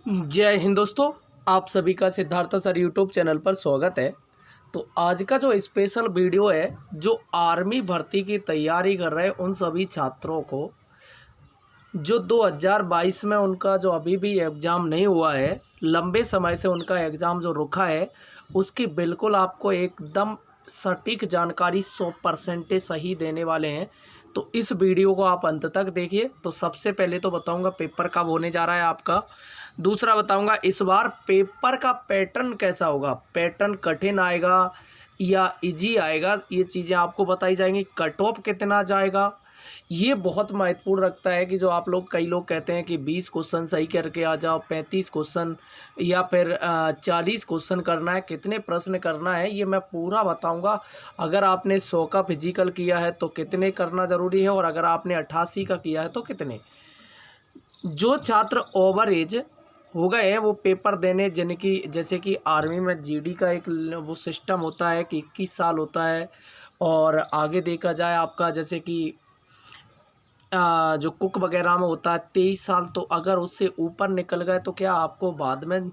जय हिंद दोस्तों, आप सभी का सिद्धार्थ सर यूट्यूब चैनल पर स्वागत है। तो आज का जो स्पेशल वीडियो है, जो आर्मी भर्ती की तैयारी कर रहे हैं उन सभी छात्रों को, जो 2022 में उनका जो अभी भी एग्ज़ाम नहीं हुआ है, लंबे समय से उनका एग्ज़ाम जो रुका है, उसकी बिल्कुल आपको एकदम सटीक जानकारी 100% सही देने वाले हैं। तो इस वीडियो को आप अंत तक देखिए। तो सबसे पहले तो बताऊंगा पेपर कब होने जा रहा है आपका। दूसरा बताऊंगा इस बार पेपर का पैटर्न कैसा होगा, पैटर्न कठिन आएगा या इजी आएगा, ये चीज़ें आपको बताई जाएंगी। कट ऑफ कितना जाएगा, ये बहुत महत्वपूर्ण रखता है कि जो आप लोग, कई लोग कहते हैं कि 20 क्वेश्चन सही करके आ जाओ, 35 क्वेश्चन या फिर 40 क्वेश्चन करना है, कितने प्रश्न करना है, ये मैं पूरा बताऊंगा। अगर आपने 100 का फिजिकल किया है तो कितने करना ज़रूरी है, और अगर आपने 88 का किया है तो कितने। जो छात्र ओवर एज हो गए हैं वो पेपर देने, जिनकी जैसे कि आर्मी में जीडी का एक वो सिस्टम होता है कि 21 साल होता है, और आगे देखा जाए आपका जैसे कि जो कुक वगैरह में होता है 23 साल। तो अगर उससे ऊपर निकल गए तो क्या आपको बाद में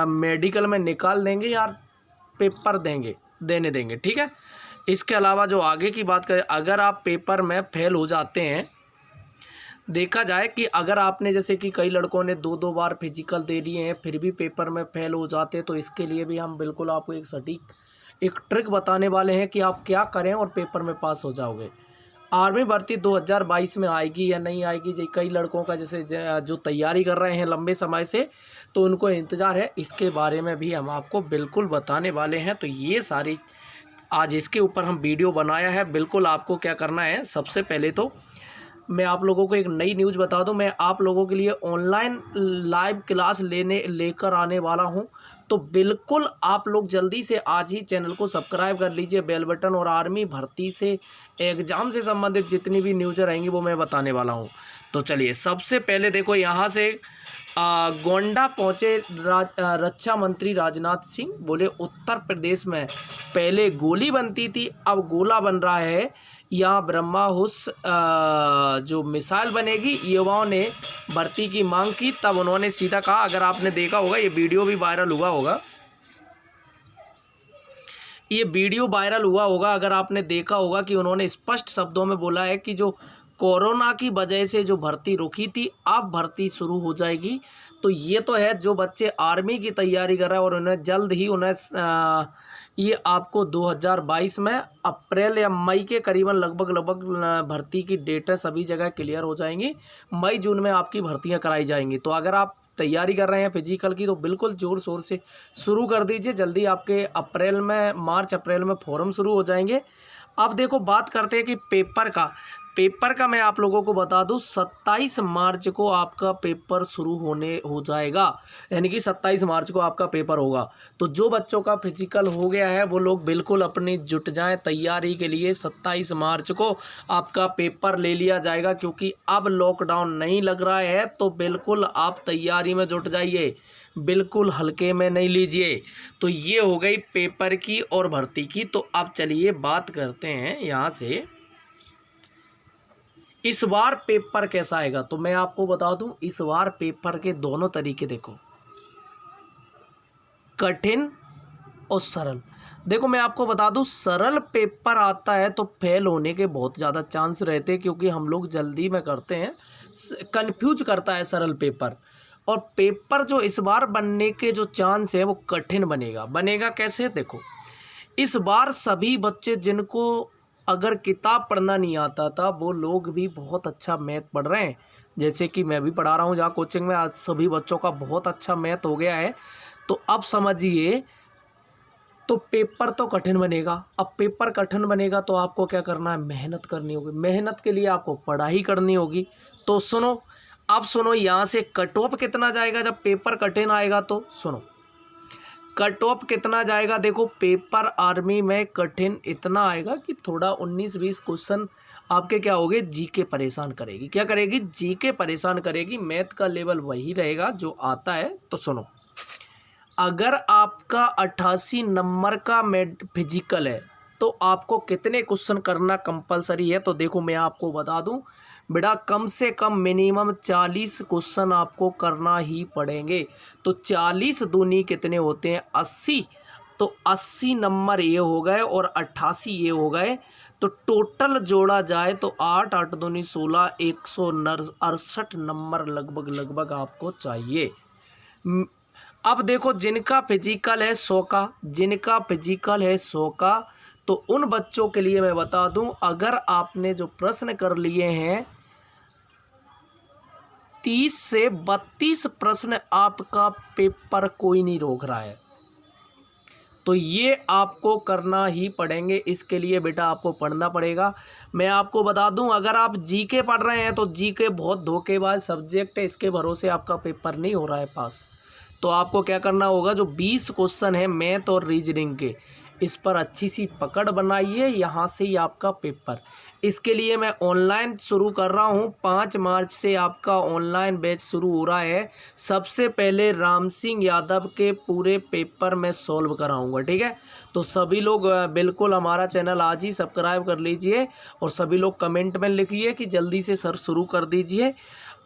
मेडिकल में निकाल देंगे या पेपर देने देंगे, ठीक है। इसके अलावा जो आगे की बात करें, अगर आप पेपर में फेल हो जाते हैं, देखा जाए कि अगर आपने, जैसे कि कई लड़कों ने 2-2 बार फिजिकल दे लिए हैं फिर भी पेपर में फेल हो जाते, तो इसके लिए भी हम बिल्कुल आपको एक सटीक एक ट्रिक बताने वाले हैं कि आप क्या करें और पेपर में पास हो जाओगे। आर्मी भर्ती 2022 में आएगी या नहीं आएगी, जो कई लड़कों का जैसे जो तैयारी कर रहे हैं लंबे समय से, तो उनको इंतज़ार है, इसके बारे में भी हम आपको बिल्कुल बताने वाले हैं। तो ये सारी आज इसके ऊपर हम वीडियो बनाया है। बिल्कुल आपको क्या करना है, सबसे पहले तो मैं आप लोगों को एक नई न्यूज़ बता दूं, मैं आप लोगों के लिए ऑनलाइन लाइव क्लास लेकर आने वाला हूं। तो बिल्कुल आप लोग जल्दी से आज ही चैनल को सब्सक्राइब कर लीजिए, बेल बटन, और आर्मी भर्ती से, एग्ज़ाम से संबंधित जितनी भी न्यूज़ रहेंगी वो मैं बताने वाला हूं। तो चलिए, सबसे पहले देखो, यहाँ से गोंडा पहुँचे रक्षा मंत्री राजनाथ सिंह, बोले उत्तर प्रदेश में पहले गोली बनती थी अब गोला बन रहा है, यहाँ ब्रह्मोस जो मिसाइल बनेगी। युवाओं ने भर्ती की मांग की, तब उन्होंने सीधा कहा, अगर आपने देखा होगा ये वीडियो भी वायरल हुआ होगा, अगर आपने देखा होगा कि उन्होंने स्पष्ट शब्दों में बोला है कि जो कोरोना की वजह से जो भर्ती रुकी थी अब भर्ती शुरू हो जाएगी। तो ये तो है, जो बच्चे आर्मी की तैयारी कर रहे हैं और उन्हें जल्द ही ये आपको 2022 में अप्रैल या मई के करीबन लगभग भर्ती की डेटें सभी जगह क्लियर हो जाएंगी। मई जून में आपकी भर्तियां कराई जाएंगी। तो अगर आप तैयारी कर रहे हैं फिजिकल की तो बिल्कुल ज़ोर शोर से शुरू कर दीजिए, जल्दी आपके मार्च अप्रैल में फॉर्म शुरू हो जाएंगे। अब देखो, बात करते हैं कि पेपर का मैं आप लोगों को बता दूं, 27 मार्च को आपका पेपर शुरू हो जाएगा, यानी कि 27 मार्च को आपका पेपर होगा। तो जो बच्चों का फिजिकल हो गया है वो लोग बिल्कुल अपनी जुट जाएं तैयारी के लिए। 27 मार्च को आपका पेपर ले लिया जाएगा, क्योंकि अब लॉकडाउन नहीं लग रहा है। तो बिल्कुल आप तैयारी में जुट जाइए, बिल्कुल हल्के में नहीं लीजिए। तो ये हो गई पेपर की और भर्ती की। तो अब चलिए बात करते हैं यहाँ से, इस बार पेपर कैसा आएगा। तो मैं आपको बता दूं, इस बार पेपर के दोनों तरीके देखो, कठिन और सरल। देखो मैं आपको बता दूं, सरल पेपर आता है तो फेल होने के बहुत ज़्यादा चांस रहते हैं, क्योंकि हम लोग जल्दी में करते हैं, कंफ्यूज करता है सरल पेपर। और पेपर जो इस बार बनने के जो चांस है वो कठिन बनेगा कैसे, देखो इस बार सभी बच्चे जिनको अगर किताब पढ़ना नहीं आता था वो लोग भी बहुत अच्छा मैथ पढ़ रहे हैं। जैसे कि मैं भी पढ़ा रहा हूँ जहाँ कोचिंग में, आज सभी बच्चों का बहुत अच्छा मैथ हो गया है। तो अब समझिए, तो पेपर तो कठिन बनेगा। अब पेपर कठिन बनेगा तो आपको क्या करना है, मेहनत करनी होगी। मेहनत के लिए आपको पढ़ाई करनी होगी। तो सुनो, अब सुनो, यहाँ से कट ऑफ कितना जाएगा जब पेपर कठिन आएगा। तो सुनो, कट ऑफ कितना जाएगा। देखो, पेपर आर्मी में कठिन इतना आएगा कि थोड़ा 19-20 क्वेश्चन आपके क्या होगे, जीके परेशान करेगी। क्या करेगी, जीके परेशान करेगी। मैथ का लेवल वही रहेगा जो आता है। तो सुनो, अगर आपका 88 नंबर का फिजिकल है तो आपको कितने क्वेश्चन करना कंपलसरी है। तो देखो मैं आपको बता दूं, बेटा कम से कम मिनिमम 40 क्वेश्चन आपको करना ही पड़ेंगे। तो 40 दूनी कितने होते हैं 80, तो 80 नंबर ये हो गए और 88 ये हो गए। तो टोटल जोड़ा जाए तो 8 8 दूनी 16, 168 नंबर लगभग आपको चाहिए। अब देखो जिनका फिजिकल है 100 का, जिनका फिजिकल है 100 का, तो उन बच्चों के लिए मैं बता दूं, अगर आपने जो प्रश्न कर लिए हैं 30 से 32 प्रश्न, आपका पेपर कोई नहीं रोक रहा है, तो ये आपको करना ही पड़ेंगे। इसके लिए बेटा आपको पढ़ना पड़ेगा। मैं आपको बता दूं, अगर आप जीके पढ़ रहे हैं तो जीके बहुत धोखेबाज सब्जेक्ट है, इसके भरोसे आपका पेपर नहीं हो रहा है पास। तो आपको क्या करना होगा, जो 20 क्वेश्चन है मैथ और रीजनिंग के, इस पर अच्छी सी पकड़ बनाइए, यहाँ से ही आपका पेपर। इसके लिए मैं ऑनलाइन शुरू कर रहा हूँ, 5 मार्च से आपका ऑनलाइन बैच शुरू हो रहा है। सबसे पहले राम सिंह यादव के पूरे पेपर में सॉल्व कराऊंगा, ठीक है। तो सभी लोग बिल्कुल हमारा चैनल आज ही सब्सक्राइब कर लीजिए और सभी लोग कमेंट में लिखिए कि जल्दी से सर शुरू कर दीजिए।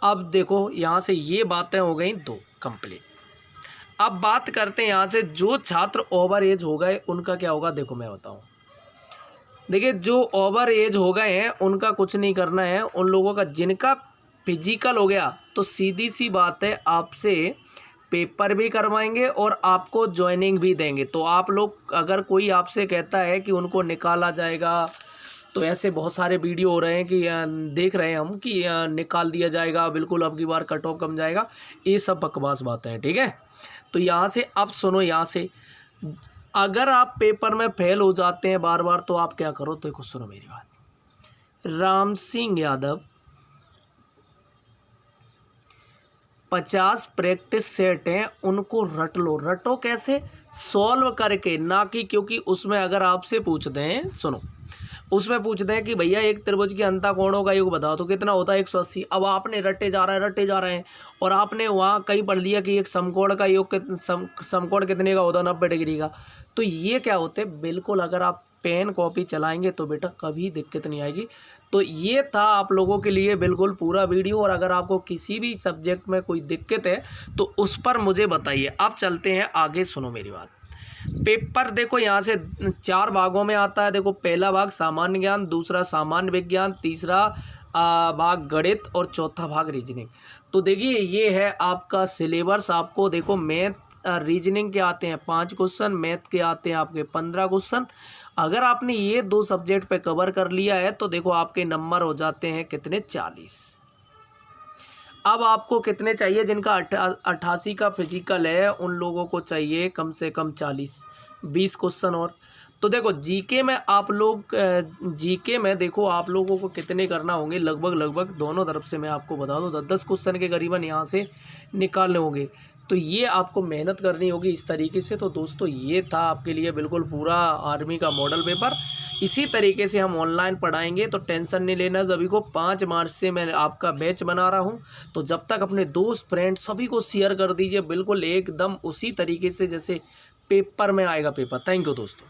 अब देखो यहाँ से ये बातें हो गई 2 कंप्लीट। अब बात करते हैं यहाँ से जो छात्र ओवर एज हो गए उनका क्या होगा। देखो मैं बताऊँ, देखिए जो ओवर एज हो गए हैं उनका कुछ नहीं करना है। उन लोगों का जिनका फिजिकल हो गया तो सीधी सी बात है, आपसे पेपर भी करवाएंगे और आपको ज्वाइनिंग भी देंगे। तो आप लोग, अगर कोई आपसे कहता है कि उनको निकाला जाएगा, तो ऐसे बहुत सारे वीडियो हो रहे हैं कि देख रहे हैं हम कि निकाल दिया जाएगा, बिल्कुल अब की बार कट ऑफ कम जाएगा, ये सब बकवास बातें हैं, ठीक है। तो यहाँ से अब सुनो, यहाँ से अगर आप पेपर में फेल हो जाते हैं बार बार, तो आप क्या करो, तो कुछ सुनो मेरी बात। राम सिंह यादव 50 प्रैक्टिस सेट हैं, उनको रट लो। रटो कैसे, सॉल्व करके, ना कि क्योंकि उसमें अगर आपसे पूछते हैं, सुनो, उसमें पूछते हैं कि भैया एक त्रिभुज के अंतःकोणों का योग बताओ, तो कितना होता है 180। अब आपने रटे जा रहे हैं और आपने वहाँ कहीं पढ़ लिया कि एक समकोण का योग समकोण कितने का होता है 90 डिग्री का। तो ये क्या होते हैं, बिल्कुल अगर आप पेन कॉपी चलाएंगे तो बेटा कभी दिक्कत नहीं आएगी। तो ये था आप लोगों के लिए बिल्कुल पूरा वीडियो, और अगर आपको किसी भी सब्जेक्ट में कोई दिक्कत है तो उस पर मुझे बताइए। अब चलते हैं आगे, सुनो मेरी बात। पेपर देखो यहाँ से 4 भागों में आता है। देखो पहला भाग सामान्य ज्ञान, दूसरा सामान्य विज्ञान, तीसरा भाग गणित और चौथा भाग रीजनिंग। तो देखिए ये है आपका सिलेबस। आपको देखो मैथ रीजनिंग के आते हैं 5 क्वेश्चन, मैथ के आते हैं आपके 15 क्वेश्चन। अगर आपने ये 2 सब्जेक्ट पे कवर कर लिया है तो देखो आपके नंबर हो जाते हैं कितने, 40। अब आपको कितने चाहिए, जिनका 88 का फिजिकल है उन लोगों को चाहिए कम से कम 20 क्वेश्चन और। तो देखो जीके में आप लोग, जीके में देखो आप लोगों को कितने करना होंगे, लगभग दोनों तरफ से मैं आपको बता दूं 10 क्वेश्चन के करीबन यहाँ से निकालने होंगे। तो ये आपको मेहनत करनी होगी इस तरीके से। तो दोस्तों ये था आपके लिए बिल्कुल पूरा आर्मी का मॉडल पेपर। इसी तरीके से हम ऑनलाइन पढ़ाएंगे, तो टेंशन नहीं लेना। सभी को 5 मार्च से मैं आपका बैच बना रहा हूं, तो जब तक अपने दोस्त फ्रेंड सभी को शेयर कर दीजिए, बिल्कुल एकदम उसी तरीके से जैसे पेपर में आएगा पेपर। थैंक यू दोस्तों।